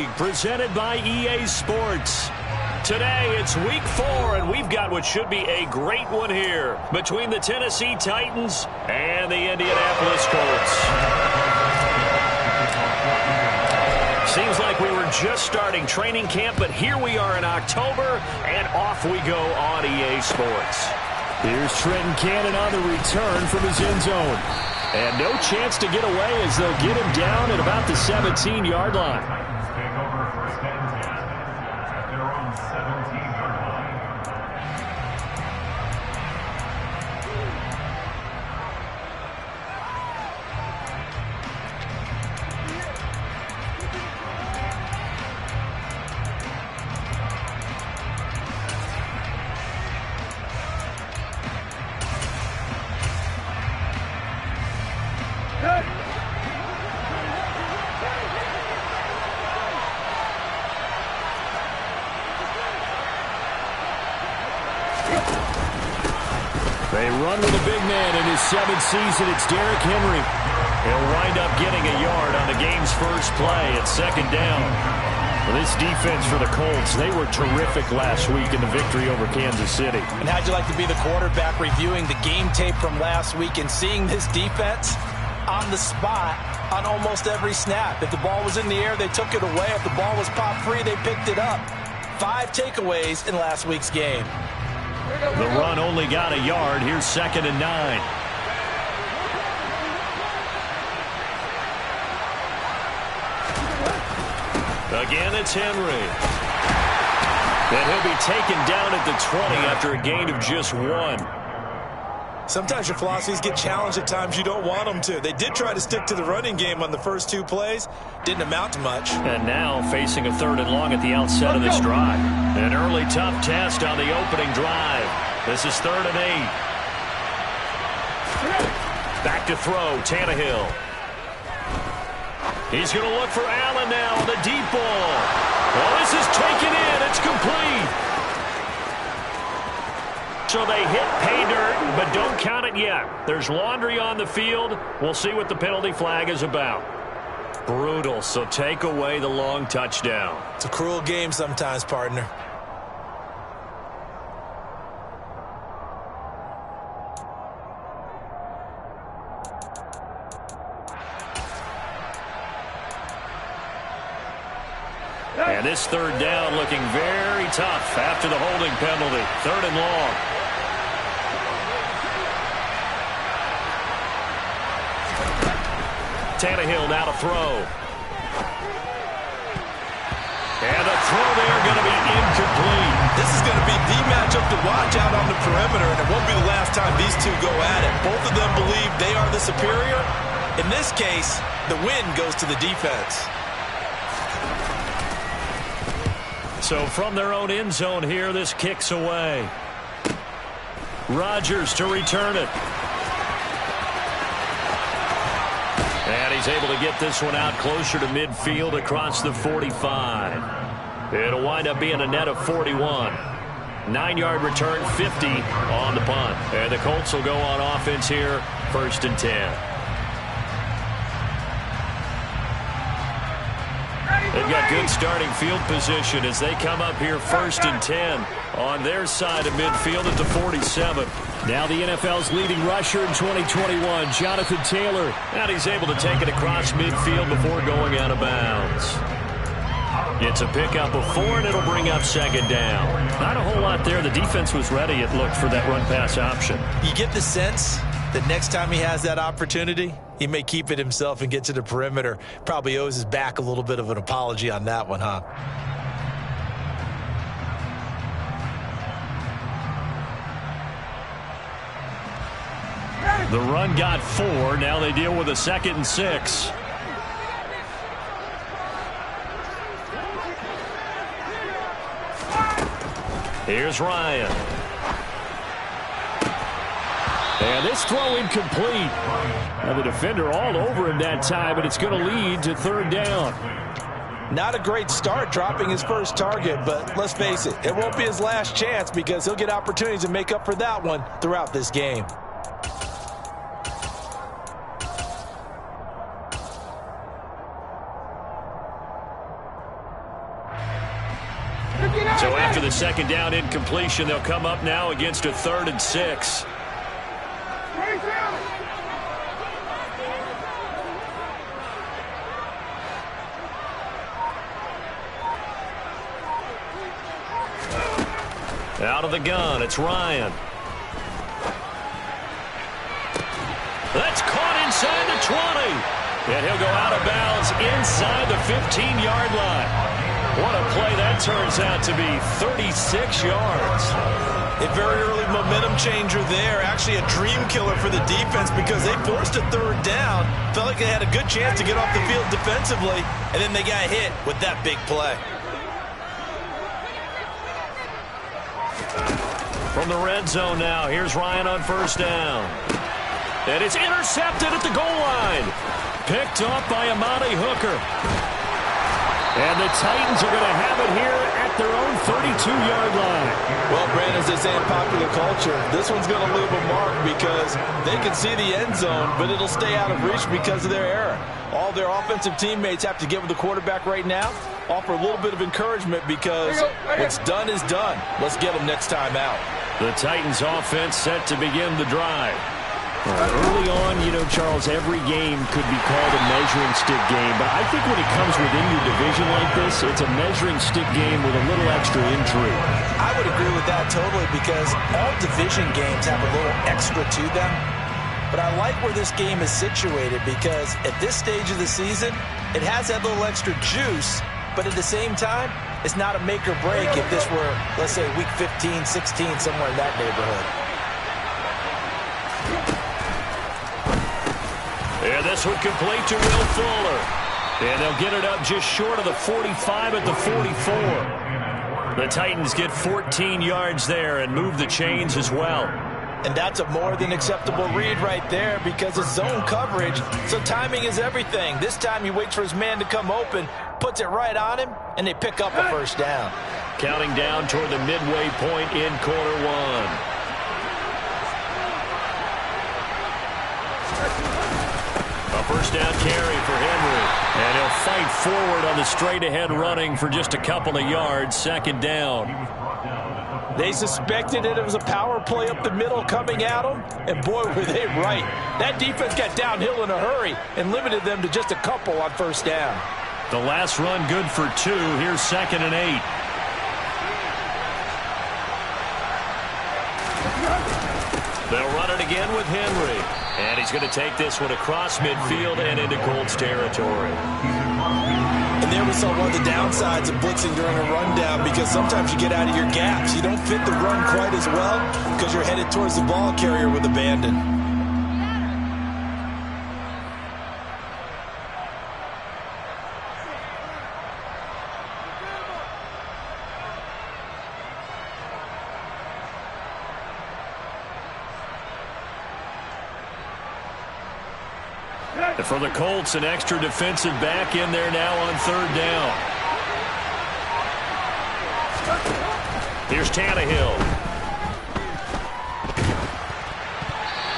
League, presented by EA Sports. Today, it's Week 4, and we've got what should be a great one here between the Tennessee Titans and the Indianapolis Colts. Seems like we were just starting training camp, but here we are in October, and off we go on EA Sports. Here's Trenton Cannon on the return from his end zone. And no chance to get away as they'll get him down at about the 17-yard line. They run with a big man in his 7th season. It's Derrick Henry. He'll wind up getting a yard on the game's first play at 2nd down. Well, this defense for the Colts, they were terrific last week in the victory over Kansas City. And how'd you like to be the quarterback reviewing the game tape from last week and seeing this defense on the spot on almost every snap? If the ball was in the air, they took it away. If the ball was pop free, they picked it up. 5 takeaways in last week's game. The run only got a yard. Here's 2nd and 9. Again, it's Henry. Then he'll be taken down at the 20 after a gain of just 1. Sometimes your philosophies get challenged at times you don't want them to. They did try to stick to the running game on the first 2 plays. Didn't amount to much. And now facing a 3rd and long at the outset of this drive. An early tough test on the opening drive. This is 3rd and 8. Back to throw, Tannehill. He's going to look for Allen now on the deep ball. Well, this is taken in. It's complete. So they hit pay dirt, but don't count it yet. There's laundry on the field. We'll see what the penalty flag is about. Brutal, so take away the long touchdown. It's a cruel game sometimes, partner. And this 3rd down looking very tough after the holding penalty. 3rd and long. Tannehill now to throw. And the throw there going to be incomplete. This is going to be the matchup to watch out on the perimeter, and it won't be the last time these two go at it. Both of them believe they are the superior. In this case, the win goes to the defense. So from their own end zone here, this kicks away. Rodgers to return it. And he's able to get this one out closer to midfield across the 45. It'll wind up being a net of 41. 9-yard return, 50 on the punt. And the Colts will go on offense here, 1st and 10. They've got good starting field position as they come up here 1st and 10 on their side of midfield at the 47. Now the NFL's leading rusher in 2021, Jonathan Taylor. And he's able to take it across midfield before going out of bounds. It's a pickup of 4, and it'll bring up 2nd down. Not a whole lot there. The defense was ready, it looked, for that run-pass option. You get the sense that next time he has that opportunity, he may keep it himself and get to the perimeter. Probably owes his back a little bit of an apology on that one, huh? The run got 4. Now they deal with a 2nd and 6. Here's Ryan. And this throw incomplete. Now the defender all over him that time, but it's going to lead to 3rd down. Not a great start dropping his first target, but let's face it, it won't be his last chance because he'll get opportunities to make up for that one throughout this game. So after the second down incompletion, they'll come up now against a 3rd and 6. Out of the gun, it's Ryan. That's caught inside the 20. And he'll go out of bounds inside the 15-yard line. What a play that turns out to be, 36 yards. A very early momentum changer there. Actually a dream killer for the defense because they forced a 3rd down. Felt like they had a good chance to get off the field defensively, and then they got hit with that big play. From the red zone now, here's Ryan on 1st down. And it's intercepted at the goal line. Picked off by Amani Hooker. And the Titans are going to have it here at their own 32-yard line. Well, Brandon, as they say in popular culture, this one's going to leave a mark because they can see the end zone, but it'll stay out of reach because of their error. All their offensive teammates have to get with the quarterback right now, offer a little bit of encouragement because what's done is done. Let's get them next time out. The Titans offense set to begin the drive. Early on, you know, Charles, every game could be called a measuring stick game. But I think when it comes within your division like this, it's a measuring stick game with a little extra intrigue. I would agree with that totally because all division games have a little extra to them. But I like where this game is situated because at this stage of the season, it has that little extra juice. But at the same time, it's not a make or break if this were, let's say, week 15, 16, somewhere in that neighborhood. And this one complete to Will Fuller. And they'll get it up just short of the 45 at the 44. The Titans get 14 yards there and move the chains as well. And that's a more than acceptable read right there because it's zone coverage, so timing is everything. This time he waits for his man to come open, puts it right on him, and they pick up a 1st down. Counting down toward the midway point in quarter 1. A 1st down carry for Henry. And he'll fight forward on the straight-ahead running for just a couple of yards. 2nd down. They suspected it was a power play up the middle coming at them, and boy, were they right. That defense got downhill in a hurry and limited them to just a couple on 1st down. The last run good for 2. Here's 2nd and 8. They'll run it again with Henry. And he's going to take this one across midfield and into Colts territory. And there we saw one of the downsides of blitzing during a rundown because sometimes you get out of your gaps. You don't fit the run quite as well because you're headed towards the ball carrier with abandon. For the Colts, an extra defensive back in there now on 3rd down. Here's Tannehill.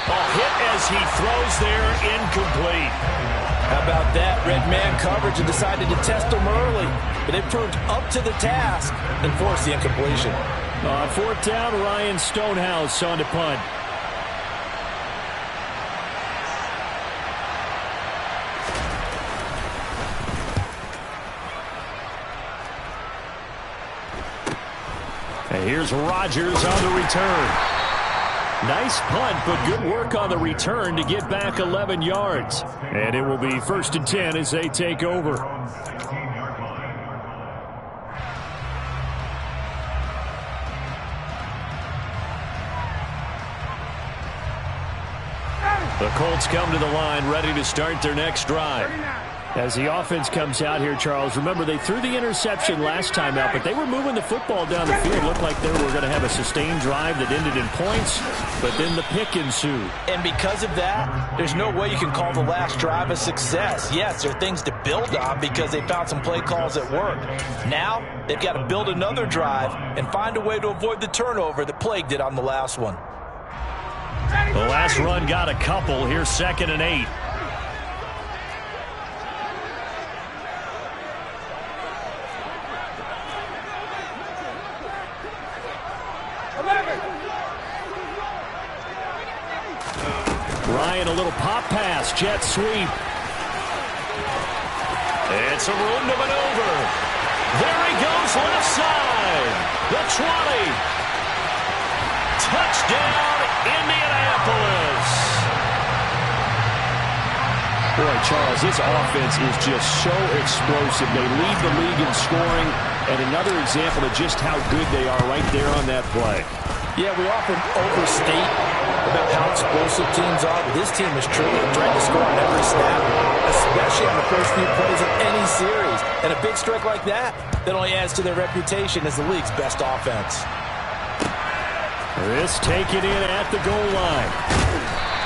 A hit as he throws there, incomplete. How about that? Red man coverage and decided to test them early. But they proved up to the task and forced the incompletion. On 4th down, Ryan Stonehouse on to punt. And here's Rodgers on the return. Nice punt, but good work on the return to get back 11 yards. And it will be 1st and 10 as they take over. The Colts come to the line ready to start their next drive. As the offense comes out here, Charles, remember they threw the interception last time out, but they were moving the football down the field. Looked like they were going to have a sustained drive that ended in points, but then the pick ensued. And because of that, there's no way you can call the last drive a success. Yes, there are things to build on because they found some play calls that worked. Now, they've got to build another drive and find a way to avoid the turnover that plagued it on the last one. The last run got a couple. Here's 2nd and 8. Ryan, a little pop pass, jet sweep. And some room to maneuver. There he goes, left side. The 20. Touchdown, Indianapolis. Boy, Charles, this offense is just so explosive. They lead the league in scoring, and another example of just how good they are right there on that play. Yeah, we often overstate about how explosive teams are, but this team is truly a threat to score on every snap, especially on the first few plays of any series. And a big strike like that only adds to their reputation as the league's best offense. This taken in at the goal line.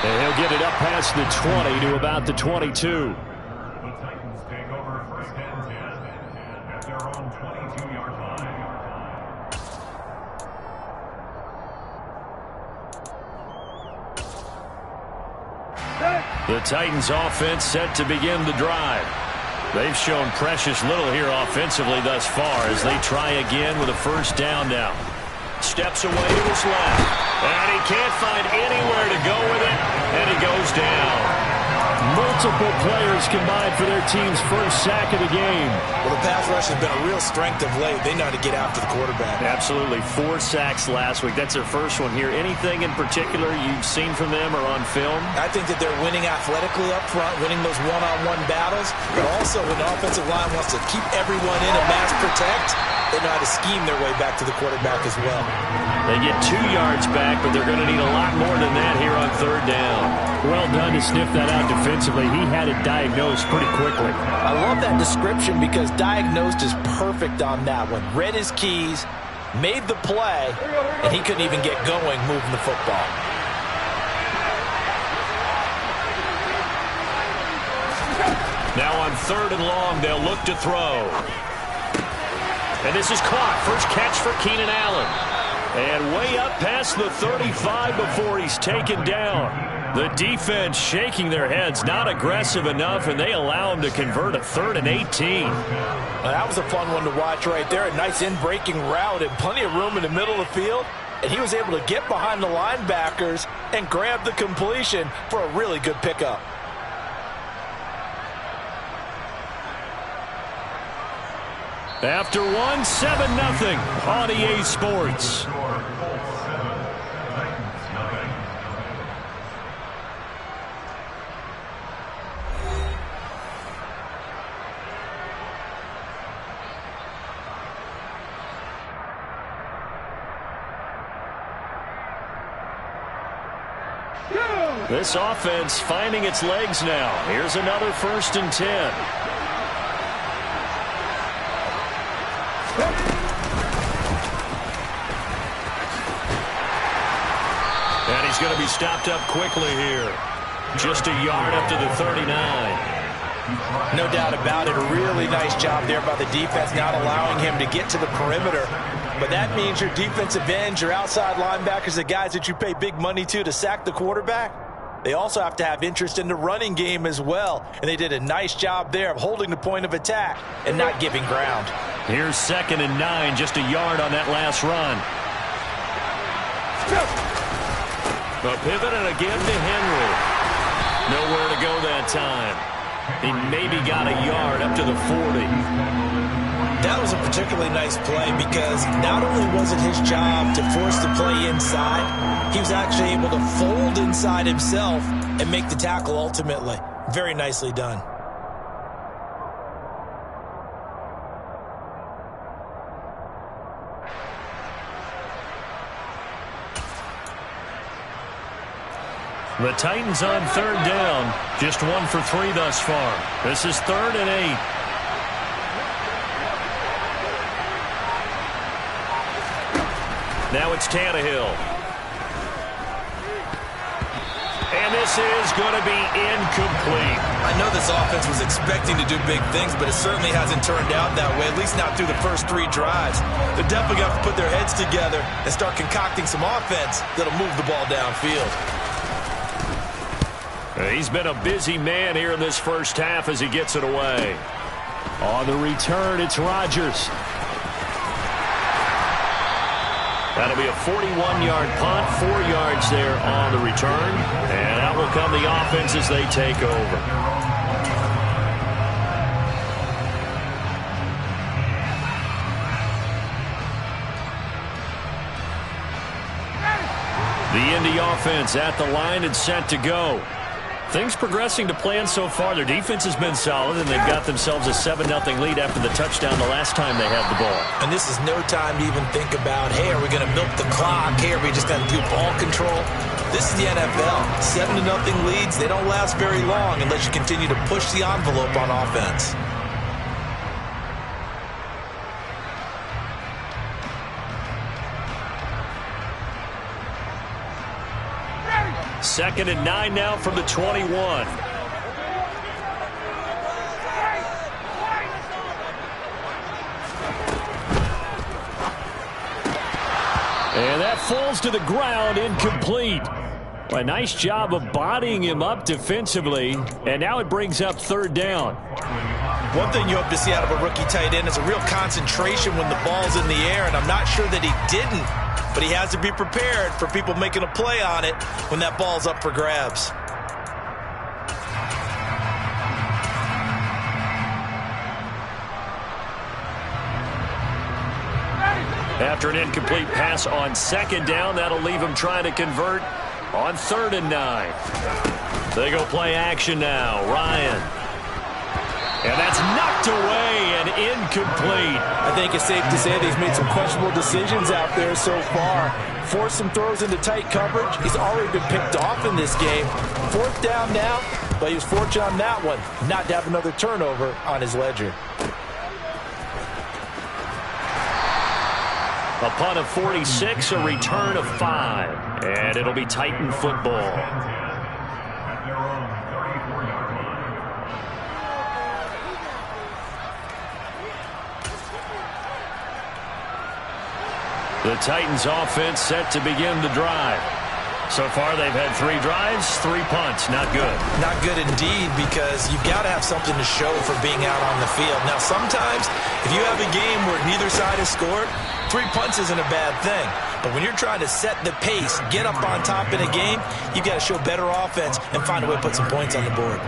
And he'll get it up past the 20 to about the 22. The Titans take over first and 10 at their own 22-yard line. The Titans offense set to begin the drive. They've shown precious little here offensively thus far as they try again with a first down now. Steps away to his left. And he can't find anywhere to go with it. And he goes down. Multiple players combined for their team's first sack of the game. Well, the pass rush has been a real strength of late. They know how to get after the quarterback. Absolutely. 4 sacks last week. That's their first one here. Anything in particular you've seen from them or on film? I think that they're winning athletically up front, winning those one-on-one battles, but also when the offensive line wants to keep everyone in and mass protect, they know how to scheme their way back to the quarterback as well. They get 2 yards back, but they're going to need a lot more than that here on third down. Well done to sniff that out defensively. He had it diagnosed pretty quickly. I love that description because diagnosed is perfect on that one. Read his keys, made the play, and he couldn't even get going moving the football. Now on third and long, they'll look to throw. And this is caught. First catch for Keenan Allen. And way up past the 35 before he's taken down. The defense shaking their heads, not aggressive enough, and they allow him to convert a 3rd and 18. Now, that was a fun one to watch right there. A nice in-breaking route and plenty of room in the middle of the field. And he was able to get behind the linebackers and grab the completion for a really good pickup. After 7-0 on EA Sports. This offense finding its legs now. Here's another 1st and 10. And he's going to be stopped up quickly here. Just a yard up to the 39. No doubt about it. A really nice job there by the defense, not allowing him to get to the perimeter. But that means your defensive ends, your outside linebackers, the guys that you pay big money to sack the quarterback, they also have to have interest in the running game as well. And they did a nice job there of holding the point of attack and not giving ground. Here's 2nd and 9, just a yard on that last run. A pivot and again to Henry. Nowhere to go that time. He maybe got a yard up to the 40. That was a particularly nice play because not only was it his job to force the play inside, he was actually able to fold inside himself and make the tackle ultimately. Very nicely done. The Titans on 3rd down. Just 1 for 3 thus far. This is 3rd and 8. Now it's Tannehill. And this is going to be incomplete. I know this offense was expecting to do big things, but it certainly hasn't turned out that way, at least not through the first 3 drives. They're definitely going to have to put their heads together and start concocting some offense that'll move the ball downfield. He's been a busy man here in this first half as he gets it away. On the return, it's Rodgers. That'll be a 41-yard punt, 4 yards there on the return. And out will come the offense as they take over. The Indy offense at the line and set to go. Things progressing to plan so far. Their defense has been solid, and they've got themselves a 7-0 lead after the touchdown the last time they had the ball. And this is no time to even think about, hey, are we going to milk the clock? Hey, are we just going to do ball control? This is the NFL. 7-0 leads, they don't last very long unless you continue to push the envelope on offense. Second and 9 now from the 21. And that falls to the ground, incomplete. A nice job of bodying him up defensively, and now it brings up third down. One thing you hope to see out of a rookie tight end is a real concentration when the ball's in the air, and I'm not sure that he didn't. But he has to be prepared for people making a play on it when that ball's up for grabs. After an incomplete pass on second down, that'll leave him trying to convert on 3rd and 9. They go play action now. Ryan. And that's knocked away and incomplete. I think it's safe to say they've made some questionable decisions out there so far. Forced some throws into tight coverage. He's already been picked off in this game. 4th down now, but he was fortunate on that one not to have another turnover on his ledger. A punt of 46, a return of 5. And it'll be Titan football. The Titans offense set to begin the drive. So far they've had 3 drives, 3 punts. Not good. Not good indeed, because you've got to have something to show for being out on the field. Now sometimes if you have a game where neither side has scored, 3 punts isn't a bad thing. But when you're trying to set the pace, get up on top in a game, you've got to show better offense and find a way to put some points on the board.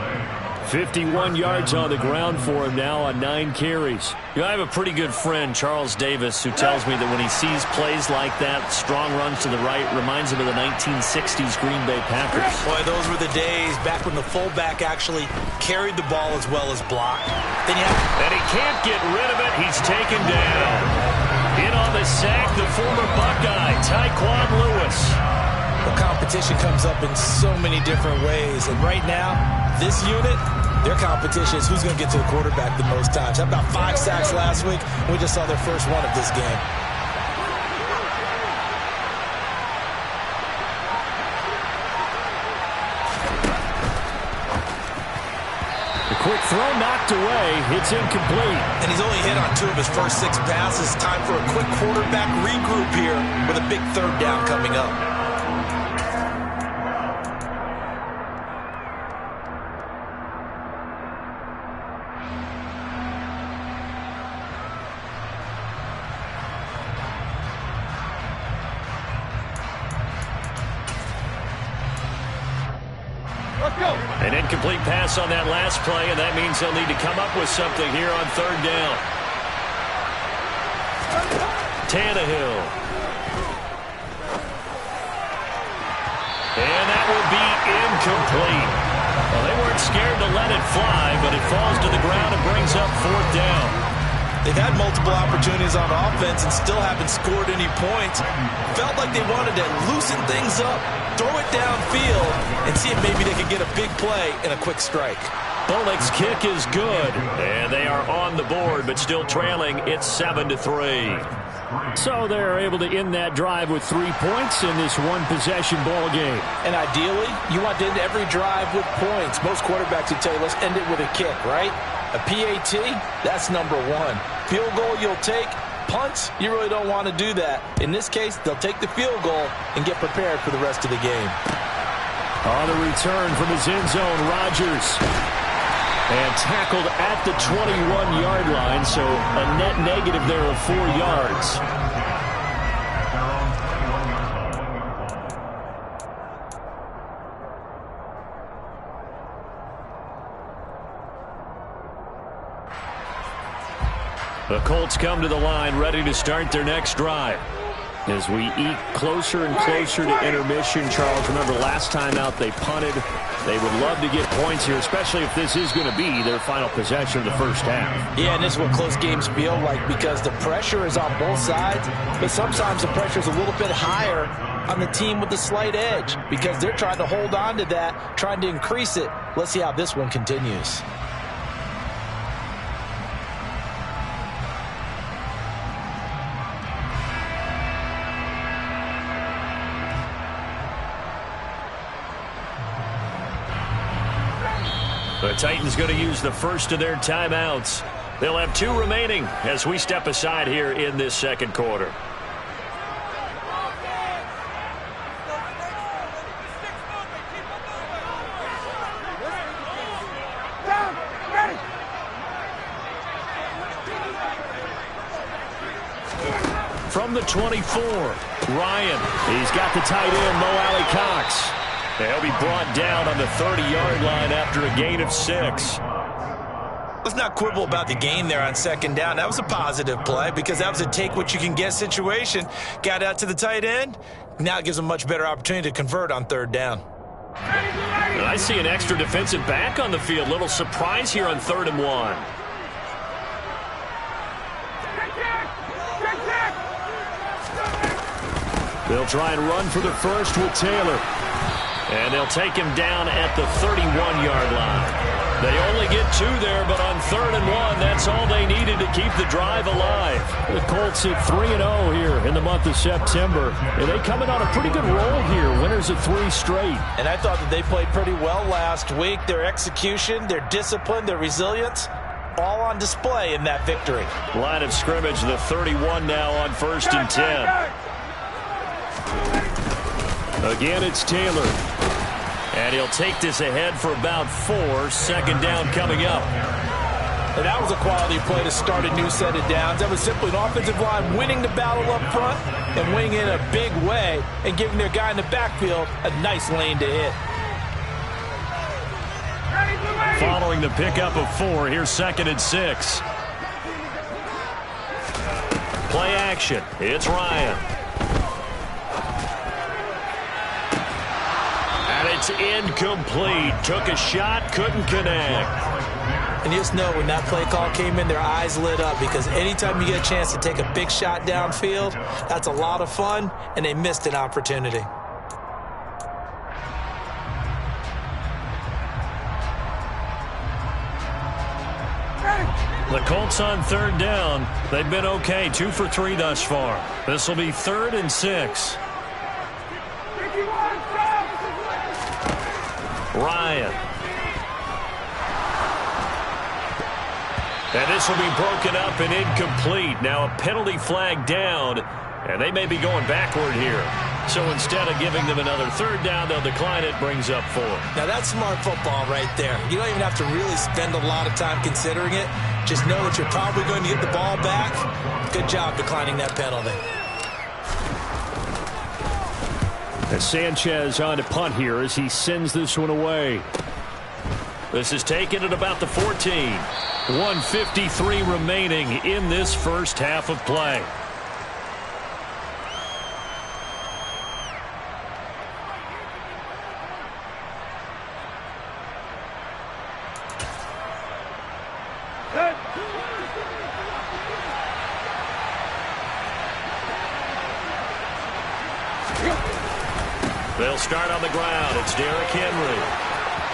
51 yards on the ground for him now on 9 carries. You know, I have a pretty good friend, Charles Davis, who tells me that when he sees plays like that, strong runs to the right, reminds him of the 1960s Green Bay Packers. Boy, those were the days back when the fullback actually carried the ball as well as blocked. And he can't get rid of it. He's taken down. In on the sack, the former Buckeye, Tyquan Lewis. The competition comes up in so many different ways. And right now, this unit, their competition is who's going to get to the quarterback the most times. How about 5 sacks last week? We just saw their first one of this game. The quick throw knocked away. It's incomplete. And he's only hit on 2 of his first 6 passes. Time for a quick quarterback regroup here with a big 3rd down coming up. An incomplete pass on that last play, and that means they'll need to come up with something here on 3rd down. Tannehill. And that will be incomplete. Well, they weren't scared to let it fly, but it falls to the ground and brings up 4th down. They've had multiple opportunities on offense and still haven't scored any points. Felt like they wanted to loosen things up, throw it downfield, and see if maybe they could get a big play and a quick strike. Bullock's kick is good, and they are on the board, but still trailing. It's 7-3. So they're able to end that drive with 3 points in this one-possession ball game. And ideally, you want to end every drive with points. Most quarterbacks would tell you, let's end it with a kick, right? A PAT, that's number 1. Field goal you'll take. Punts, you really don't want to do that. In this case, they'll take the field goal and get prepared for the rest of the game. On the return from his end zone, Rodgers. And tackled at the 21-yard line, so a net negative there of 4 yards. The Colts come to the line ready to start their next drive. As we eke closer and closer to intermission, Charles, remember last time out they punted. They would love to get points here, especially if this is going to be their final possession of the first half. Yeah, and this is what close games feel like because the pressure is on both sides, but sometimes the pressure is a little bit higher on the team with the slight edge because they're trying to hold on to that, trying to increase it. Let's see how this one continues. The Titans going to use the first of their timeouts. They'll have 2 remaining as we step aside here in this second quarter. From the 24, Ryan. He's got the tight end, Mo Alley Cox. They'll be brought down on the 30-yard line after a gain of 6. Let's not quibble about the gain there on second down. That was a positive play because that was a take-what-you-can-get situation. Got out to the tight end. Now it gives them a much better opportunity to convert on third down. And I see an extra defensive back on the field. Little surprise here on 3rd and 1. They'll try and run for the first with Taylor. And they'll take him down at the 31-yard line. They only get 2 there, but on 3rd and 1, that's all they needed to keep the drive alive. The Colts at 3-0 here in the month of September. And they come in on a pretty good roll here. Winners of 3 straight. And I thought that they played pretty well last week. Their execution, their discipline, their resilience, all on display in that victory. Line of scrimmage, the 31 now on 1st and 10. Again, it's Taylor. And he'll take this ahead for about 4. Second down coming up. And that was a quality play to start a new set of downs. That was simply an offensive line winning the battle up front and winning in a big way and giving their guy in the backfield a nice lane to hit. Following the pickup of 4, here's 2nd and 6. Play action. It's Ryan. And it's incomplete. Took a shot, couldn't connect. And you just know when that play call came in, their eyes lit up because anytime you get a chance to take a big shot downfield, that's a lot of fun, and they missed an opportunity. The Colts on 3rd down. They've been okay, 2 for 3 thus far. This will be 3rd and 6. Ryan. And this will be broken up and incomplete. Now a penalty flag down, and they may be going backward here. So instead of giving them another 3rd down, they'll decline it, brings up 4. Now that's smart football right there. You don't even have to really spend a lot of time considering it. Just know that you're probably going to get the ball back. Good job declining that penalty. And Sanchez on to punt here as he sends this one away. This is taken at about the 14. 1:53 remaining in this first half of play. They'll start on the ground. It's Derrick Henry.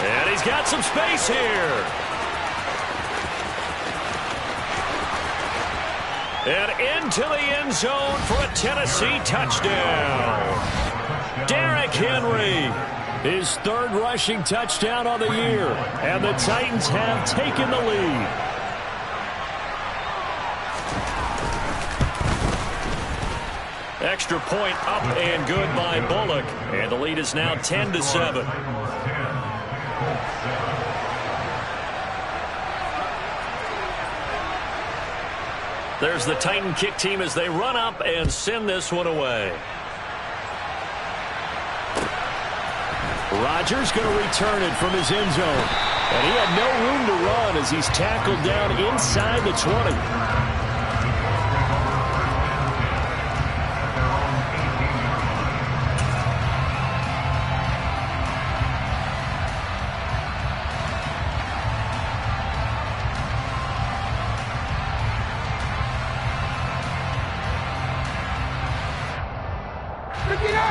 And he's got some space here. And into the end zone for a Tennessee touchdown. Derrick Henry. His 3rd rushing touchdown on the year. And the Titans have taken the lead. Extra point up and good by Bullock. And the lead is now 10-7. There's the Titan kick team as they run up and send this one away. Rodgers going to return it from his end zone. And he had no room to run as he's tackled down inside the 20.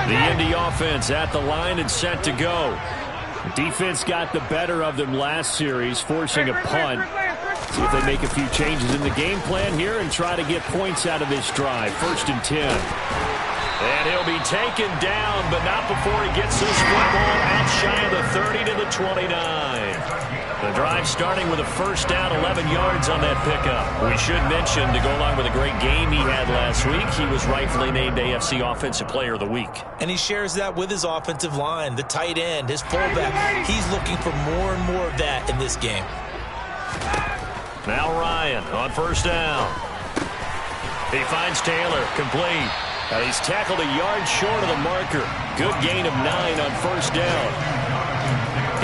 The Indy offense at the line and set to go. Defense got the better of them last series, forcing a punt. See if they make a few changes in the game plan here and try to get points out of this drive. 1st and 10. And he'll be taken down, but not before he gets this football out shy of the 30 to the 29. The drive starting with a 1st down, 11 yards on that pickup. We should mention, to go along with a great game he had last week, he was rightfully named AFC Offensive Player of the Week. And he shares that with his offensive line, the tight end, his fullback. He's looking for more and more of that in this game. Now Ryan on 1st down. He finds Taylor, complete. Now he's tackled a yard short of the marker. Good gain of 9 on 1st down.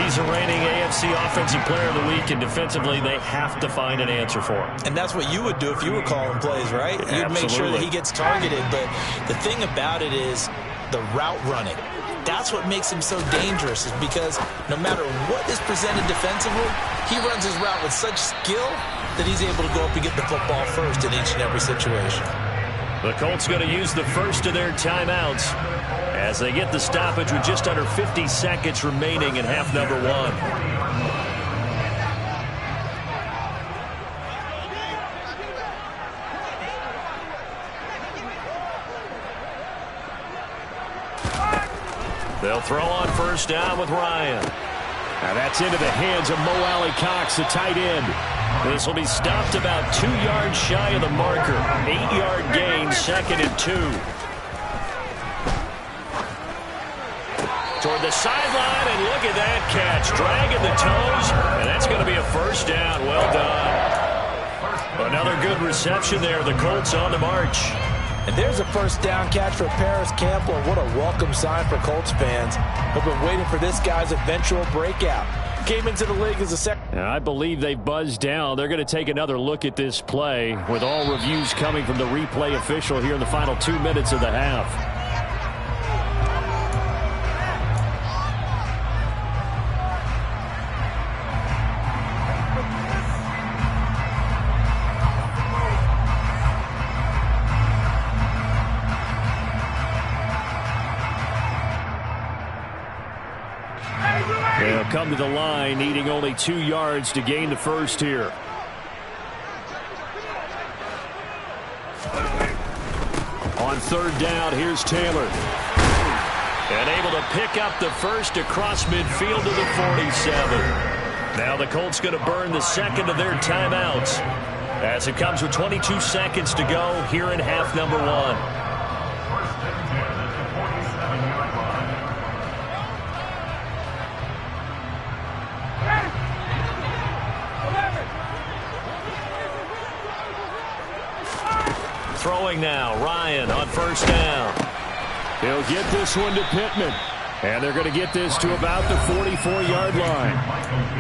He's a reigning AFC Offensive Player of the Week, and defensively they have to find an answer for him. And that's what you would do if you were calling plays, right? You'd make sure that he gets targeted. But the thing about it is the route running. That's what makes him so dangerous, is because no matter what is presented defensively, he runs his route with such skill that he's able to go up and get the football first in each and every situation. The Colts going to use the first of their timeouts as they get the stoppage with just under 50 seconds remaining in half number 1. They'll throw on 1st down with Ryan. Now that's into the hands of Me&Kae&TheBros, the tight end. This will be stopped about 2 yards shy of the marker. 8-yard gain, 2nd and 2. Toward the sideline, and look at that catch. Dragging the toes, and that's going to be a 1st down. Well done. Another good reception there. The Colts on the march. And there's a 1st down catch for Paris Campbell. What a welcome sign for Colts fans. They've been waiting for this guy's eventual breakout. Came into the league as a second. I believe they buzzed down. They're going to take another look at this play, with all reviews coming from the replay official here in the final 2 minutes of the half. They'll come to the line, needing only 2 yards to gain the first here. On 3rd down, here's Taylor. And able to pick up the first across midfield to the 47. Now the Colts going to burn the 2nd of their timeouts, as it comes with 22 seconds to go here in half number 1. Throwing now, Ryan on 1st down. He'll get this one to Pittman. And they're going to get this to about the 44-yard line.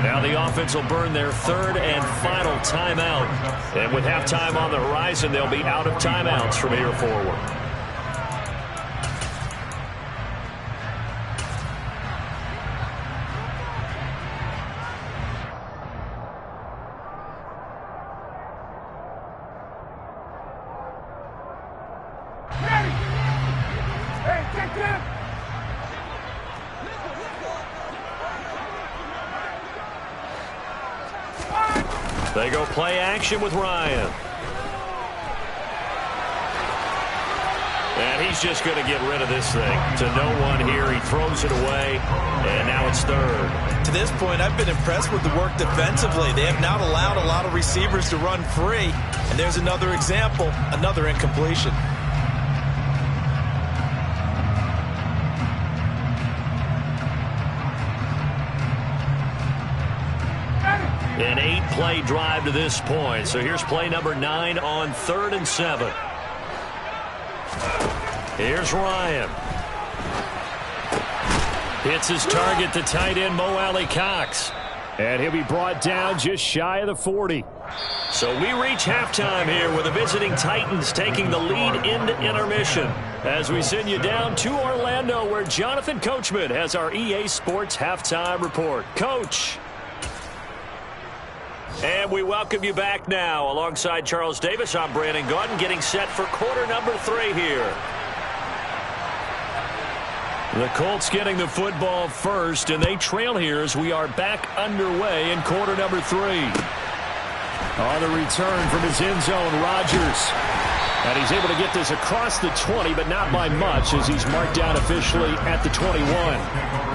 Now the offense will burn their 3rd and final timeout. And with halftime on the horizon, they'll be out of timeouts from here forward. They go play action with Ryan. And he's just going to get rid of this thing. To no one here. He throws it away. And now it's 3rd. To this point, I've been impressed with the work defensively. They have not allowed a lot of receivers to run free. And there's another example, another incompletion. An 8-play drive to this point. So here's play number 9 on 3rd and 7. Here's Ryan. Hits his target, the tight end, Me&Kae&TheBros. And he'll be brought down just shy of the 40. So we reach halftime here with the visiting Titans taking the lead into intermission, as we send you down to Orlando, where Jonathan Coachman has our EA Sports halftime report. Coach. And we welcome you back now. Alongside Charles Davis, I'm Brandon Gaudin, getting set for quarter number 3 here. The Colts getting the football first, and they trail here as we are back underway in quarter number 3. On the return from his end zone, Rodgers. And he's able to get this across the 20, but not by much as he's marked down officially at the 21.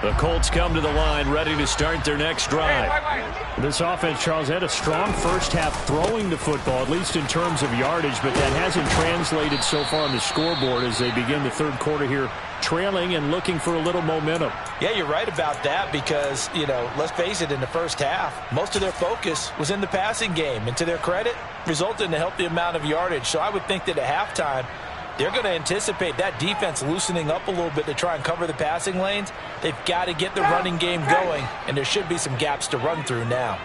The Colts come to the line ready to start their next drive. This offense, Charles, had a strong first half throwing the football, at least in terms of yardage, but that hasn't translated so far on the scoreboard as they begin the third quarter here, trailing and looking for a little momentum. Yeah, you're right about that because, let's face it, in the first half, most of their focus was in the passing game. And to their credit, resulted in a healthy amount of yardage. So I would think that at halftime, they're going to anticipate that defense loosening up a little bit to try and cover the passing lanes. They've got to get the running game going, and there should be some gaps to run through now.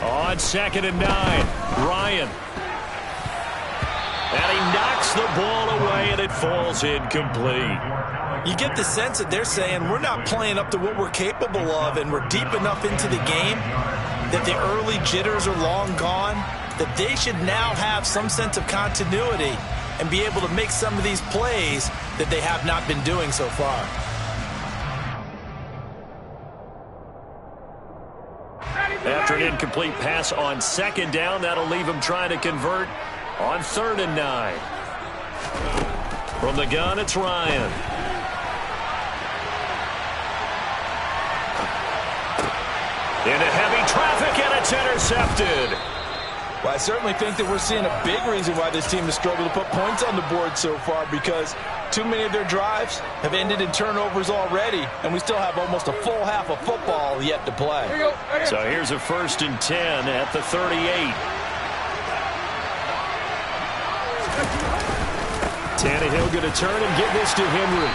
On 2nd and 9, Ryan. And he knocks the ball away, and it falls incomplete. You get the sense that they're saying we're not playing up to what we're capable of, and we're deep enough into the game that the early jitters are long gone, that they should now have some sense of continuity and be able to make some of these plays that they have not been doing so far. After an incomplete pass on 2nd down, that'll leave him trying to convert on 3rd and 9. From the gun, it's Ryan. Into heavy traffic, and it's intercepted. Well, I certainly think that we're seeing a big reason why this team has struggled to put points on the board so far, because too many of their drives have ended in turnovers already, and we still have almost a full half of football yet to play. So here's a 1st and 10 at the 38. Tannehill going to turn and give this to Henry.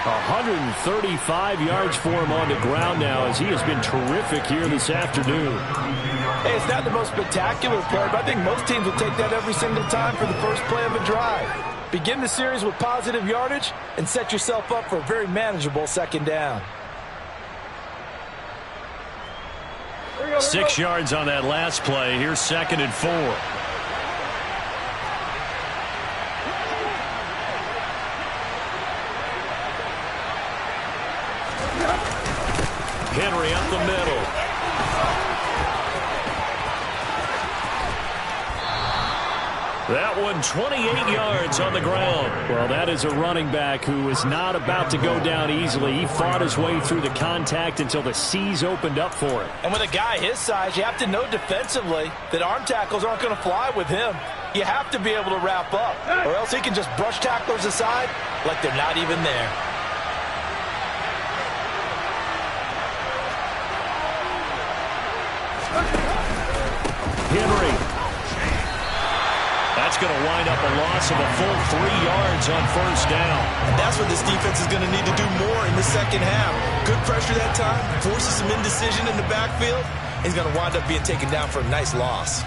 135 yards for him on the ground now as he has been terrific here this afternoon. Hey, it's not the most spectacular play, but I think most teams will take that every single time for the first play of a drive. Begin the series with positive yardage and set yourself up for a very manageable 2nd down. 6 yards on that last play. Here's 2nd and 4. Henry up the middle. That one 28 yards on the ground. Well, that is a running back who is not about to go down easily. He fought his way through the contact until the seas opened up for him. And with a guy his size, you have to know defensively that arm tackles aren't going to fly with him. You have to be able to wrap up, or else he can just brush tacklers aside like they're not even there. Henry. That's going to wind up a loss of a full 3 yards on 1st down. That's what this defense is going to need to do more in the 2nd half. Good pressure that time, forces some indecision in the backfield. He's going to wind up being taken down for a nice loss.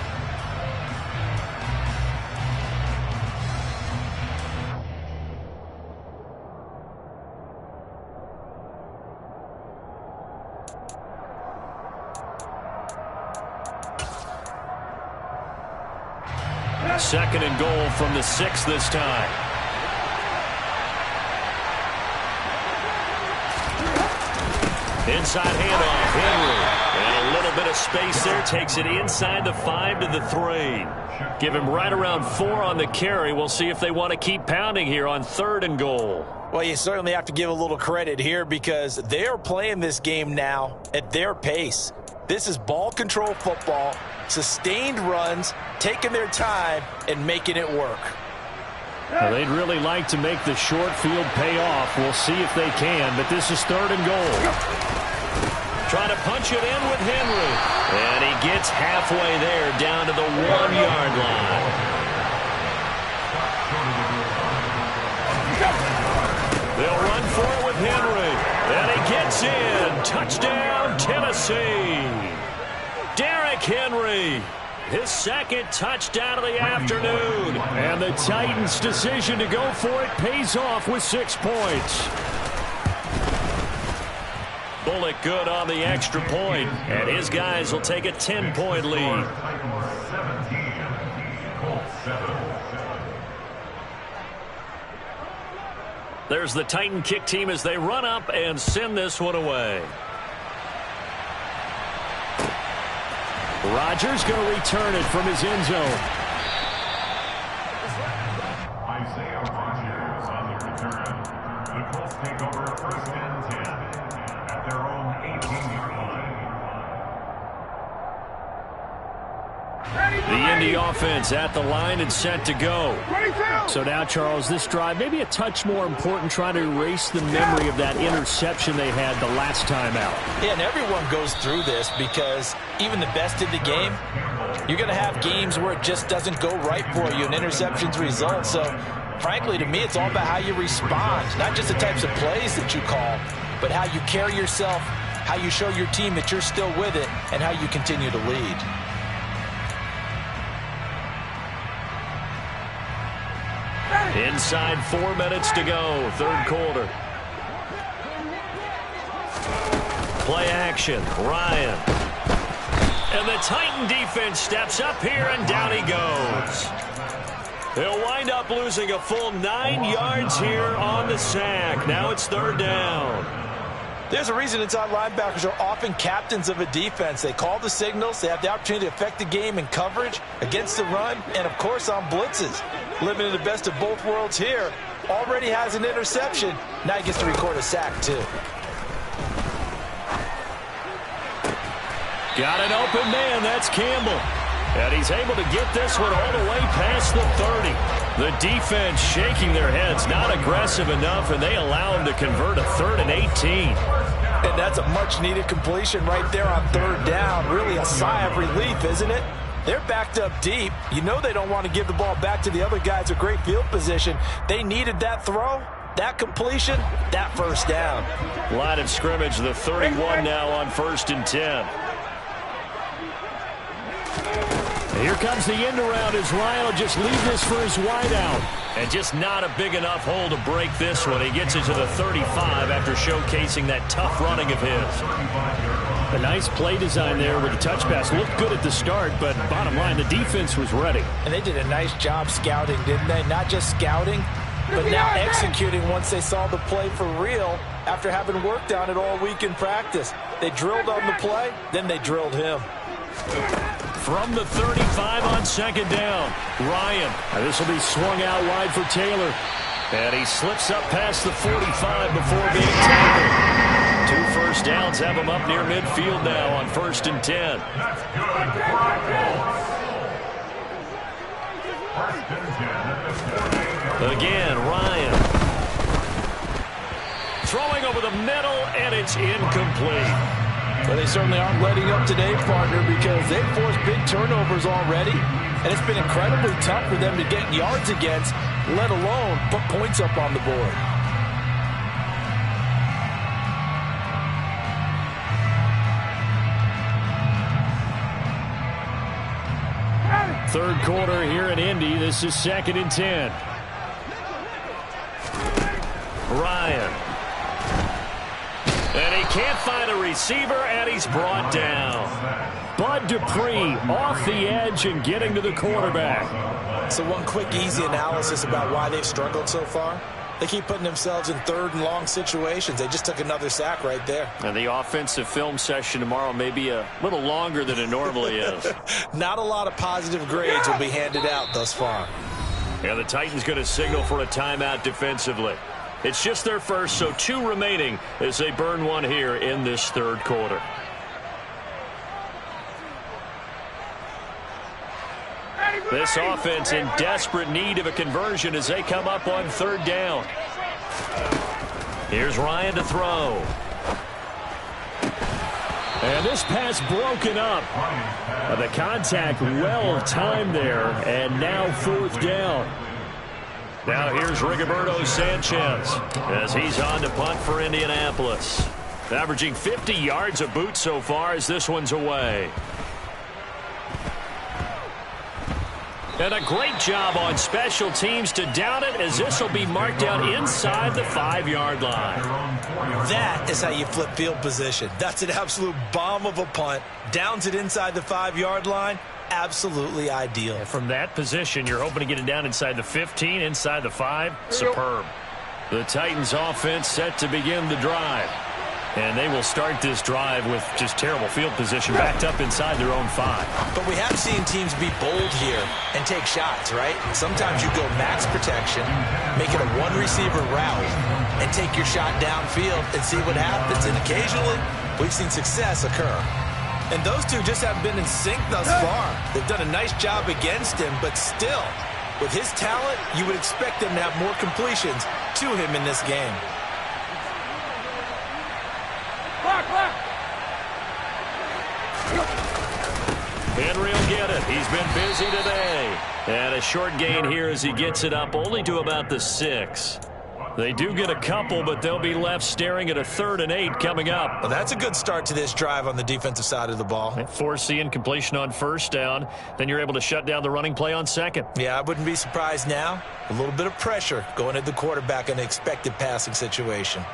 Second and goal from the 6 this time. Inside handoff, Henry. And a little bit of space there. Takes it inside the 5 to the 3. Give him right around 4 on the carry. We'll see if they want to keep pounding here on 3rd and goal. Well, you certainly have to give a little credit here because they are playing this game now at their pace. This is ball control football, sustained runs, taking their time, and making it work. Well, they'd really like to make the short field pay off. We'll see if they can, but this is 3rd and goal. Trying to punch it in with Henry. And he gets halfway there down to the 1-yard line. They'll run for it with Henry. And he gets in. Touchdown, Tennessee. Derrick Henry. His 2nd touchdown of the afternoon. And the Titans' decision to go for it pays off with 6 points. Bullock good on the extra point, and his guys will take a 10-point lead. There's the Titan kick team as they run up and send this one away. Rodgers going to return it from his end zone. On the return. The Colts take over 1st and 10 at their own 18-yard line. The Indy offense at the line and set to go. So now, Charles, this drive maybe a touch more important, trying to erase the memory of that interception they had the last time out. Yeah, and everyone goes through this because even the best in the game, you're going to have games where it just doesn't go right for you and interceptions result. So, frankly, to me, it's all about how you respond, not just the types of plays that you call, but how you carry yourself, how you show your team that you're still with it, and how you continue to lead. Inside 4 minutes to go, third quarter. Play action, Ryan. And the Titan defense steps up here, and down he goes. They'll wind up losing a full 9 yards here on the sack. Now it's third down. There's a reason inside linebackers are often captains of a defense. They call the signals. They have the opportunity to affect the game in coverage, against the run, and, of course, on blitzes. Living in the best of both worlds here. Already has an interception. Now he gets to record a sack, too. Got an open man. That's Campbell. And he's able to get this one all the way past the 30. The defense shaking their heads, not aggressive enough, and they allow him to convert a 3rd and 18. And that's a much-needed completion right there on third down. Really a sigh of relief, isn't it? They're backed up deep. You know they don't want to give the ball back to the other guys. A great field position. They needed that throw, that completion, that first down. Line of scrimmage, the 31 now on 1st and 10. Here comes the end around as Ryan will just leave this for his wideout. And just not a big enough hole to break this one. He gets it to the 35 after showcasing that tough running of his. A nice play design there with the touch pass. Looked good at the start, but bottom line, the defense was ready. And they did a nice job scouting, didn't they? Not just scouting, but now executing once they saw the play for real after having worked on it all week in practice. They drilled on the play, then they drilled him. From the 35 on 2nd down, Ryan. And this will be swung out wide for Taylor. And he slips up past the 45 before being tackled. 2 first downs have him up near midfield now on 1st and 10. Again, Ryan. Throwing over the middle, and it's incomplete. Well, they certainly aren't letting up today, partner, because they've forced big turnovers already. And it's been incredibly tough for them to get yards against, let alone put points up on the board. Third quarter here in Indy. This is 2nd and 10. Ryan. And he can't find a receiver, and he's brought down. Bud Dupree off the edge and getting to the quarterback. So one quick, easy analysis about why they've struggled so far. They keep putting themselves in 3rd and long situations. They just took another sack right there. And the offensive film session tomorrow may be a little longer than it normally is. Not a lot of positive grades will be handed out thus far. And the Titans going to signal for a timeout defensively. It's just their first, so 2 remaining as they burn one here in this third quarter. This offense in desperate need of a conversion as they come up on 3rd down. Here's Ryan to throw. And this pass broken up. The contact well timed there, and now 4th down. Now here's Rigoberto Sanchez as he's on to punt for Indianapolis. Averaging 50 yards a boot so far as this one's away. And a great job on special teams to down it, as this will be marked out inside the 5-yard line. That is how you flip field position. That's an absolute bomb of a punt. Downs it inside the 5-yard line. Absolutely ideal. And from that position, you're hoping to get it down inside the 15, inside the 5. Superb. The Titans offense set to begin the drive. And they will start this drive with just terrible field position, backed up inside their own 5. But we have seen teams be bold here and take shots, right? Sometimes you go max protection, make it a one-receiver route, and take your shot downfield and see what happens. And occasionally, we've seen success occur. And those two just haven't been in sync thus far. They've done a nice job against him, but still, with his talent, you would expect them to have more completions to him in this game. Henry will get it. He's been busy today. And a short gain here as he gets it up only to about the 6. They do get a couple, but they'll be left staring at a 3rd and 8 coming up. Well, that's a good start to this drive on the defensive side of the ball. Force the incompletion on 1st down. Then you're able to shut down the running play on 2nd. Yeah, I wouldn't be surprised now. A little bit of pressure going at the quarterback in an expected passing situation.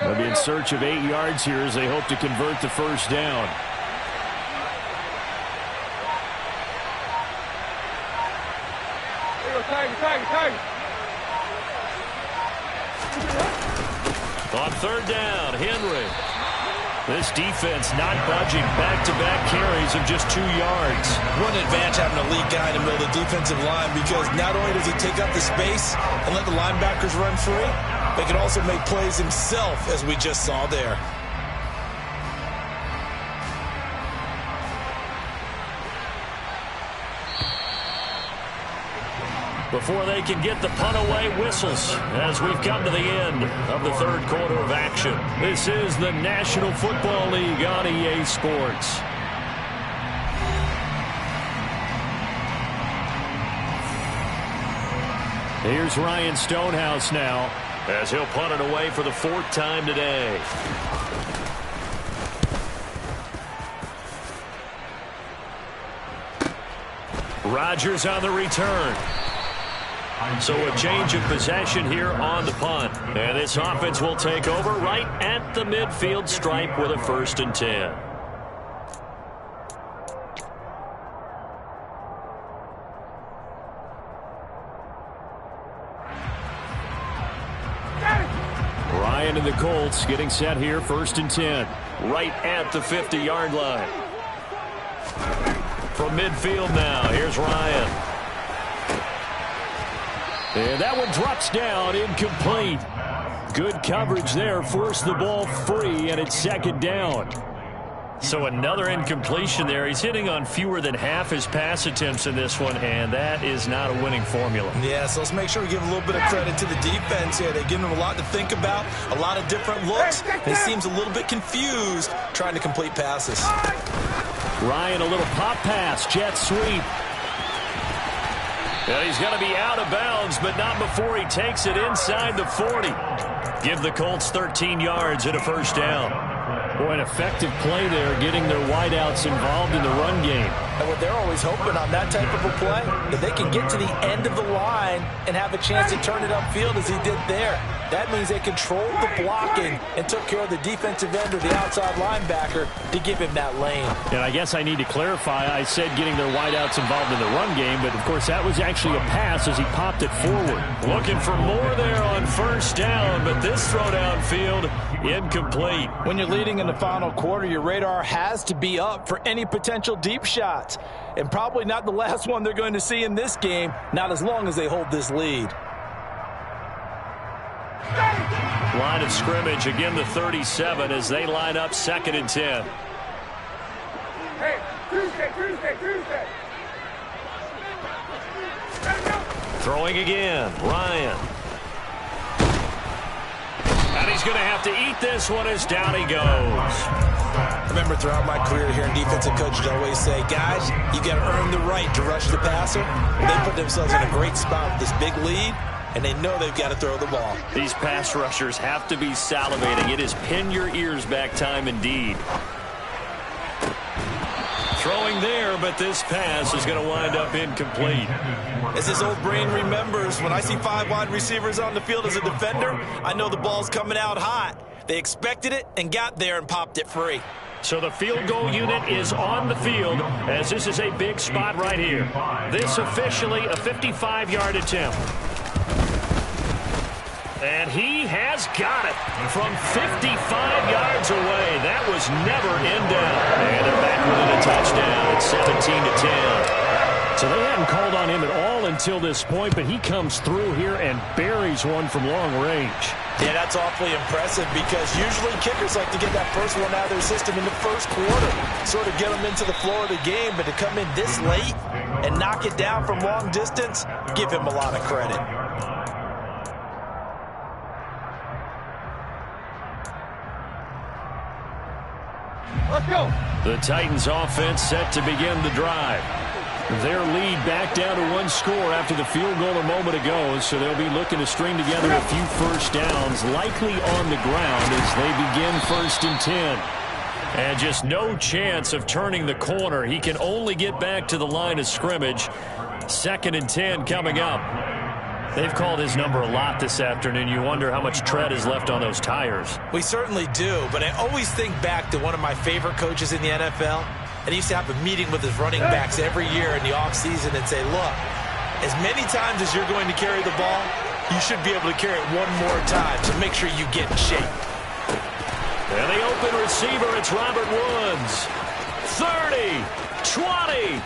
They'll be in search of 8 yards here as they hope to convert the 1st down. On 3rd down, Henry. This defense not budging. Back-to-back carries of just 2 yards. What an advantage having a lead guy in the middle of the defensive line, because not only does he take up the space and let the linebackers run free, they can also make plays himself, as we just saw there. Before they can get the punt away, whistles as we've come to the end of the 3rd quarter of action. This is the National Football League on EA Sports. Here's Ryan Stonehouse now, as he'll punt it away for the 4th time today. Rodgers on the return. So a change of possession here on the punt. And this offense will take over right at the midfield stripe with a 1st and 10. Ryan and the Colts getting set here, 1st and 10. Right at the 50-yard line. From midfield now, here's Ryan. And that one drops down, incomplete. Good coverage there, forced the ball free, and it's 2nd down. So another incompletion there. He's hitting on fewer than half his pass attempts in this one, and that is not a winning formula. Yeah, so let's make sure we give a little bit of credit to the defense here. They give him a lot to think about, a lot of different looks. He seems a little bit confused trying to complete passes. Ryan, a little pop pass, jet sweep. And he's going to be out of bounds, but not before he takes it inside the 40. Give the Colts 13 yards and a 1st down. Boy, an effective play there, getting their wideouts involved in the run game. And what they're always hoping on that type of a play, that they can get to the end of the line and have a chance to turn it upfield as he did there. That means they controlled the blocking and took care of the defensive end or the outside linebacker to give him that lane. And I guess I need to clarify, I said getting their wideouts involved in the run game, but of course that was actually a pass as he popped it forward. Looking for more there on 1st down, but this throw downfield incomplete. When you're leading in the final quarter, your radar has to be up for any potential deep shots. And probably not the last one they're going to see in this game, not as long as they hold this lead. Line of scrimmage, again the 37 as they line up 2nd and 10. Hey, Tuesday. Throwing again, Ryan. And he's going to have to eat this one as down he goes. I remember throughout my career here in defensive coaches always say, guys, you got to earn the right to rush the passer. They put themselves in a great spot with this big lead, and they know they've got to throw the ball. These pass rushers have to be salivating. It is pin your ears back time indeed. Throwing there, but this pass is going to wind up incomplete. As his old brain remembers, when I see 5 wide receivers on the field as a defender, I know the ball's coming out hot. They expected it and got there and popped it free. So the field goal unit is on the field as this is a big spot right here. This officially a 55-yard attempt. And he has got it from 55 yards away. That was never in doubt. And they're back within a touchdown at 17-10. So they hadn't called on him at all until this point, but he comes through here and buries one from long range. Yeah, that's awfully impressive because usually kickers like to get that first one out of their system in the first quarter, sort of get them into the flow of the game, but to come in this late and knock it down from long distance, give him a lot of credit. Let's go. The Titans offense set to begin the drive. Their lead back down to 1 score after the field goal a moment ago, so they'll be looking to string together a few first downs, likely on the ground as they begin 1st and 10. And just no chance of turning the corner. He can only get back to the line of scrimmage. 2nd and 10 coming up. They've called his number a lot this afternoon. You wonder how much tread is left on those tires. We certainly do, but I always think back to one of my favorite coaches in the NFL. And he used to have a meeting with his running backs every year in the offseason and say, look, as many times as you're going to carry the ball, you should be able to carry it one more time, so make sure you get in shape. And the open receiver, it's Robert Woods. 30, 20.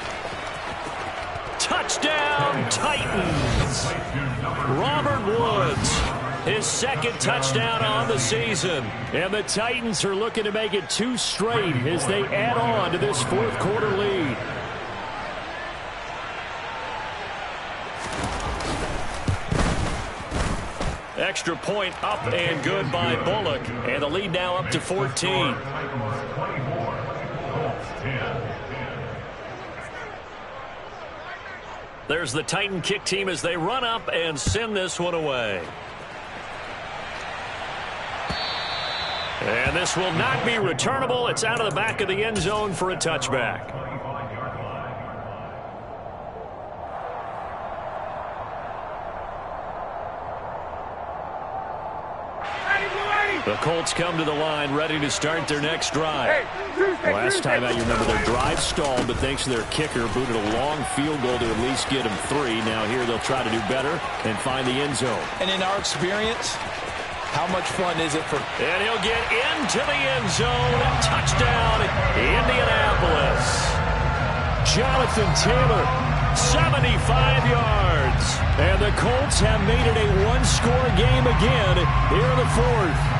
Touchdown, Titans. Robert Woods, his 2nd touchdown on the season. And the Titans are looking to make it 2 straight as they add on to this 4th quarter lead. Extra point up and good by Bullock. And the lead now up to 14. There's the Titan kick team as they run up and send this one away. And this will not be returnable. It's out of the back of the end zone for a touchback. The Colts come to the line ready to start their next drive. Last time out, you remember their drive stalled, but thanks to their kicker, booted a long field goal to at least get them 3. Now here they'll try to do better and find the end zone. And in our experience, how much fun is it for... And he'll get into the end zone. Touchdown, Indianapolis. Jonathan Taylor, 75 yards. And the Colts have made it a 1-score game again here in the 4th.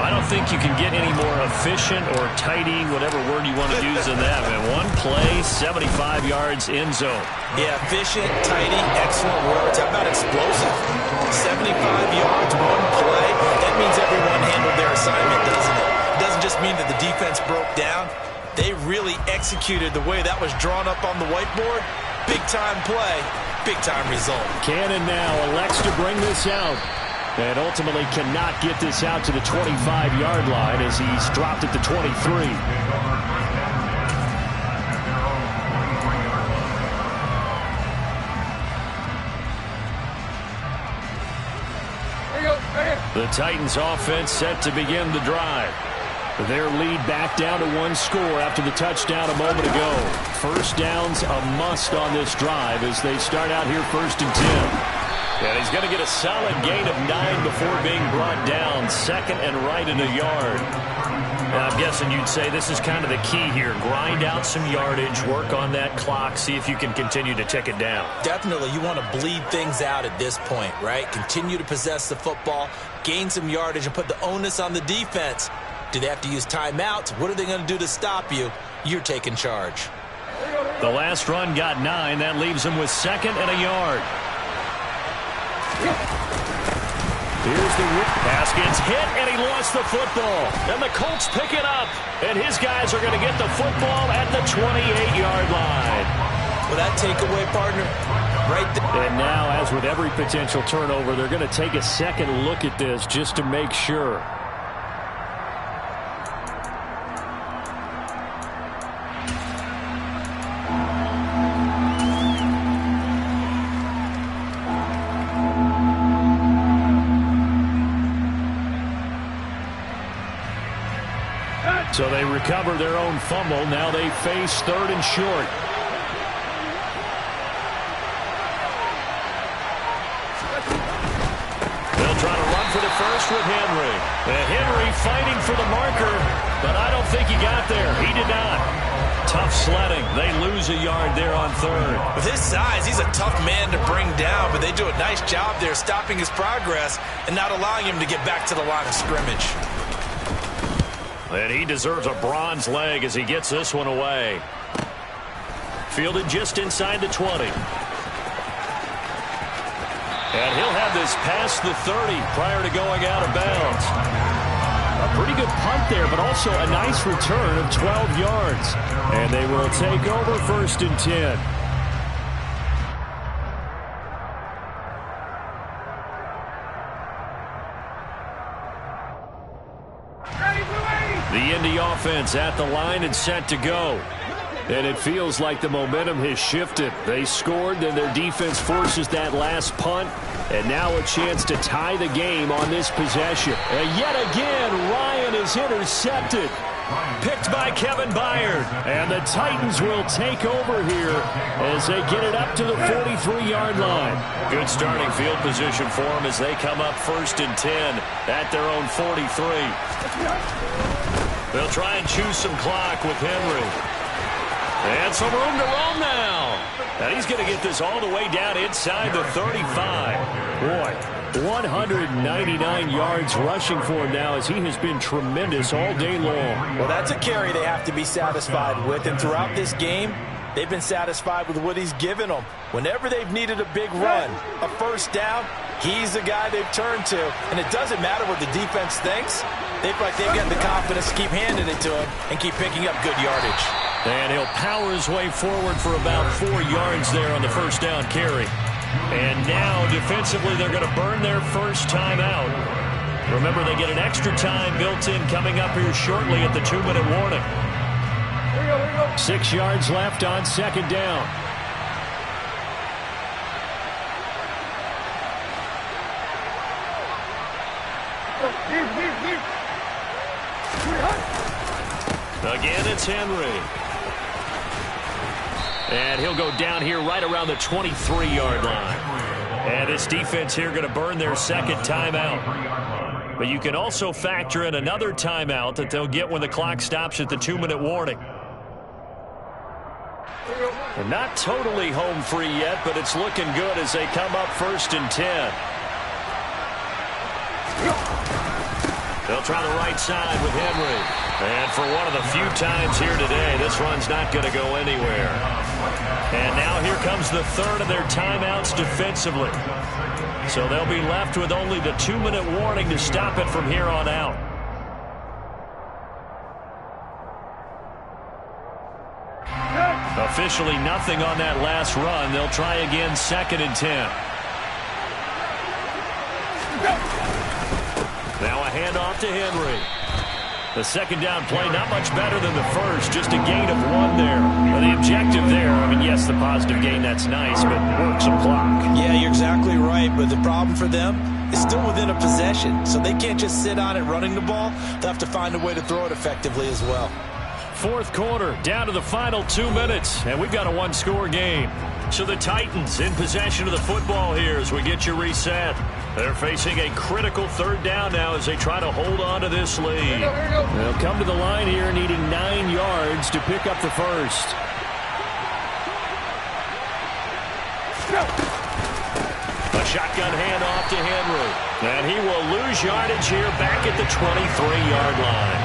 I don't think you can get any more efficient or tidy, whatever word you want to use in that. Man, 1 play, 75 yards, end zone. Yeah, efficient, tidy, excellent words. How about explosive? 75 yards, 1 play. That means everyone handled their assignment, doesn't it? It doesn't just mean that the defense broke down. They really executed the way that was drawn up on the whiteboard. Big-time play, big-time result. Cannon now elects to bring this out. And ultimately cannot get this out to the 25-yard line as he's dropped at the 23. The Titans offense set to begin the drive. Their lead back down to 1 score after the touchdown a moment ago. First down's a must on this drive as they start out here 1st and 10. And he's going to get a solid gain of 9 before being brought down. 2nd and right in a yard. Now, I'm guessing you'd say this is kind of the key here. Grind out some yardage, work on that clock, see if you can continue to tick it down. Definitely, you want to bleed things out at this point, right? Continue to possess the football, gain some yardage, and put the onus on the defense. Do they have to use timeouts? What are they going to do to stop you? You're taking charge. The last run got 9. That leaves him with 2nd and a yard. Here's the pass gets hit, and he lost the football. And the Colts pick it up, and his guys are going to get the football at the 28-yard line. Well, that takeaway, partner, right there. And now, as with every potential turnover, they're going to take a second look at this just to make sure. So they recover their own fumble. Now they face 3rd and short. They'll try to run for the first with Henry. Henry fighting for the marker, but I don't think he got there. He did not. Tough sledding. They lose a yard there on 3rd. With his size, he's a tough man to bring down, but they do a nice job there stopping his progress and not allowing him to get back to the line of scrimmage. And he deserves a bronze leg as he gets this one away. Fielded just inside the 20. And he'll have this past the 30 prior to going out of bounds. A pretty good punt there, but also a nice return of 12 yards. And they will take over 1st and 10. The Indy offense at the line and set to go. And it feels like the momentum has shifted. They scored, then their defense forces that last punt. And now a chance to tie the game on this possession. And yet again, Ryan is intercepted. Picked by Kevin Byard. And the Titans will take over here as they get it up to the 43-yard line. Good starting field position for them as they come up 1st and 10 at their own 43. They'll try and choose some clock with Henry. And some room to roam now. And he's going to get this all the way down inside the 35. Boy, 199 yards rushing for him now as he has been tremendous all day long. Well, that's a carry they have to be satisfied with. And throughout this game, they've been satisfied with what he's given them. Whenever they've needed a big run, a first down, he's the guy they've turned to. And it doesn't matter what the defense thinks. They've got the confidence to keep handing it to him and keep picking up good yardage. And he'll power his way forward for about 4 yards there on the first down carry. And now, defensively, they're going to burn their first time out. Remember, they get an extra time built in coming up here shortly at the 2-minute warning. 6 yards left on 2nd down. Again, it's Henry. And he'll go down here right around the 23-yard line. And this defense here going to burn their second timeout. But you can also factor in another timeout that they'll get when the clock stops at the 2-minute warning. They're not totally home free yet, but it's looking good as they come up 1st and 10. They'll try the right side with Henry. And for one of the few times here today, this run's not going to go anywhere. And now here comes the 3rd of their timeouts defensively. So they'll be left with only the 2-minute warning to stop it from here on out. Officially nothing on that last run. They'll try again 2nd and 10. Now a handoff to Henry. The second down play, not much better than the first, just a gain of 1 there. Well, the objective there, I mean, yes, the positive gain, that's nice, but work some clock. Yeah, you're exactly right, but the problem for them is still within a possession, so they can't just sit on it running the ball. They'll have to find a way to throw it effectively as well. 4th quarter, down to the final 2 minutes, and we've got a 1-score game. So the Titans in possession of the football here as we get you reset. They're facing a critical 3rd down now as they try to hold on to this lead. They'll come to the line here needing 9 yards to pick up the first. A shotgun handoff to Henry. And he will lose yardage here back at the 23-yard line.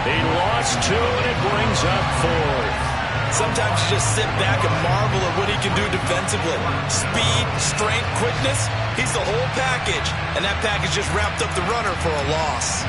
He lost 2, and it brings up 4th. Sometimes you just sit back and marvel at what he can do defensively. Speed, strength, quickness, he's the whole package. And that package just wrapped up the runner for a loss.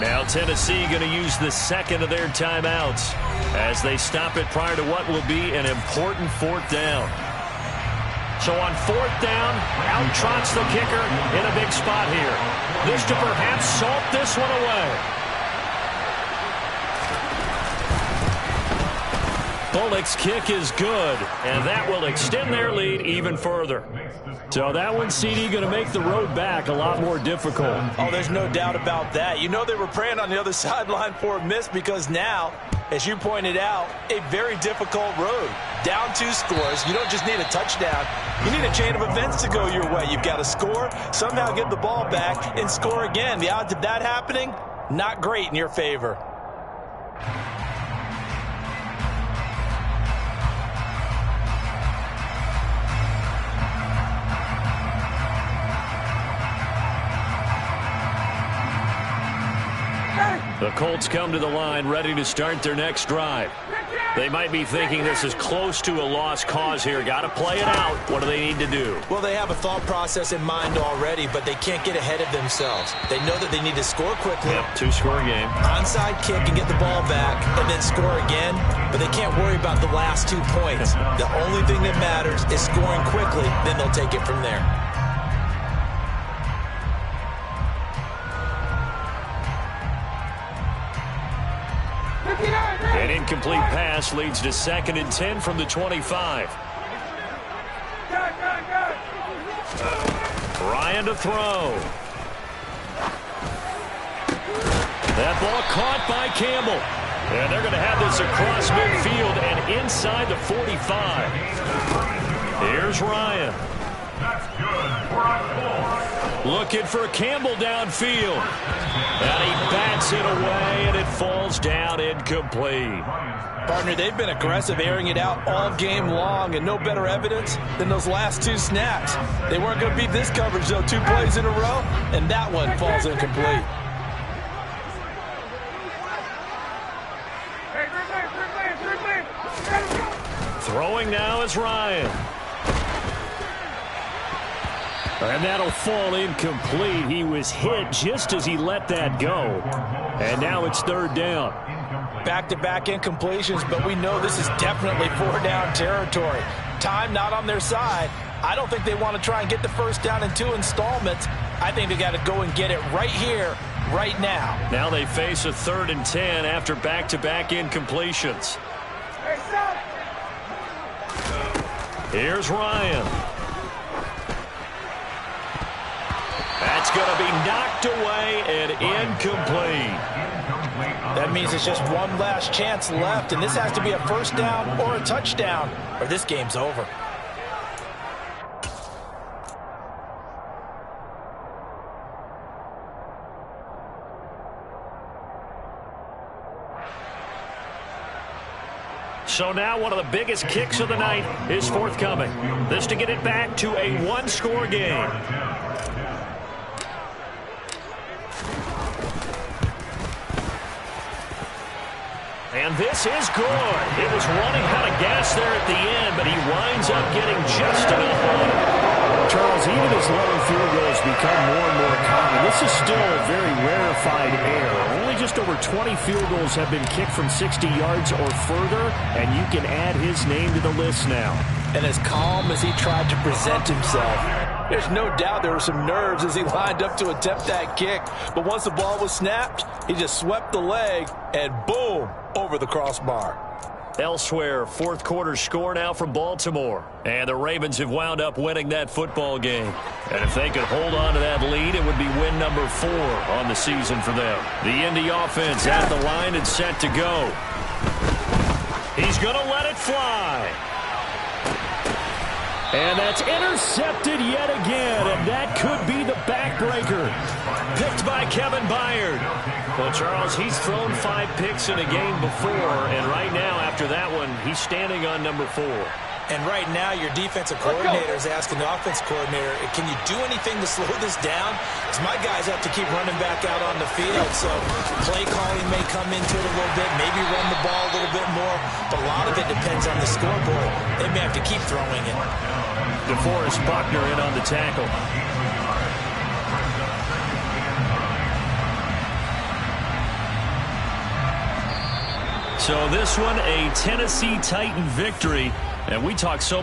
Now Tennessee going to use the second of their timeouts as they stop it prior to what will be an important fourth down. So on fourth down, out trots the kicker in a big spot here. This to perhaps salt this one away. Bullock's kick is good, and that will extend their lead even further. So that one, CD, going to make the road back a lot more difficult. Oh, there's no doubt about that. You know they were praying on the other sideline for a miss because now, as you pointed out, a very difficult road. Down 2 scores. You don't just need a touchdown. You need a chain of events to go your way. You've got to score, somehow get the ball back, and score again. The odds of that happening, not great in your favor. The Colts come to the line ready to start their next drive. They might be thinking this is close to a lost cause here. Got to play it out. What do they need to do? Well, they have a thought process in mind already, but they can't get ahead of themselves. They know that they need to score quickly. Yep, 2-score game. Onside kick and get the ball back and then score again, but they can't worry about the last 2 points. The only thing that matters is scoring quickly, then they'll take it from there. An incomplete pass leads to 2nd and 10 from the 25. Ryan to throw. That ball caught by Campbell. And they're going to have this across midfield and inside the 45. Here's Ryan. That's good for a goal. Looking for Campbell downfield. And he bats it away, and it falls down incomplete. Partner, they've been aggressive, airing it out all game long, and no better evidence than those last 2 snaps. They weren't going to beat this coverage, though, 2 plays in a row, and that one falls incomplete. Throwing now is Ryan. And that'll fall incomplete. He was hit just as he let that go. And now it's 3rd down. Back-to-back incompletions, but we know this is definitely 4-down territory. Time not on their side. I don't think they want to try and get the first down in 2 installments. I think they got to go and get it right here, right now. Now they face a 3rd and 10 after back-to-back incompletions. Here's Ryan. That's going to be knocked away and incomplete. That means it's just one last chance left, and this has to be a first down or a touchdown, or this game's over. So now one of the biggest kicks of the night is forthcoming. This to get it back to a 1-score game. And this is good. It was running out of gas there at the end, but he winds up getting just enough on it. Charles, even as long field goals become more and more common, this is still a very rarefied air. Only just over 20 field goals have been kicked from 60 yards or further, and you can add his name to the list now. And as calm as he tried to present himself, there's no doubt there were some nerves as he lined up to attempt that kick. But once the ball was snapped, he just swept the leg, and boom, over the crossbar. Elsewhere, 4th quarter score now from Baltimore. And the Ravens have wound up winning that football game. And if they could hold on to that lead, it would be win number 4 on the season for them. The Indy offense at the line and set to go. He's going to let it fly. And that's intercepted yet again, and that could be the backbreaker. Picked by Kevin Byard. Well, Charles, he's thrown 5 picks in a game before, and right now, after that one, he's standing on number 4. And right now, your defensive coordinator is asking the offensive coordinator, can you do anything to slow this down? Because my guys have to keep running back out on the field. So play calling may come into it a little bit, maybe run the ball a little bit more. But a lot of it depends on the scoreboard. They may have to keep throwing it. DeForest Buckner in on the tackle. So this one, a Tennessee Titan victory. And we talked so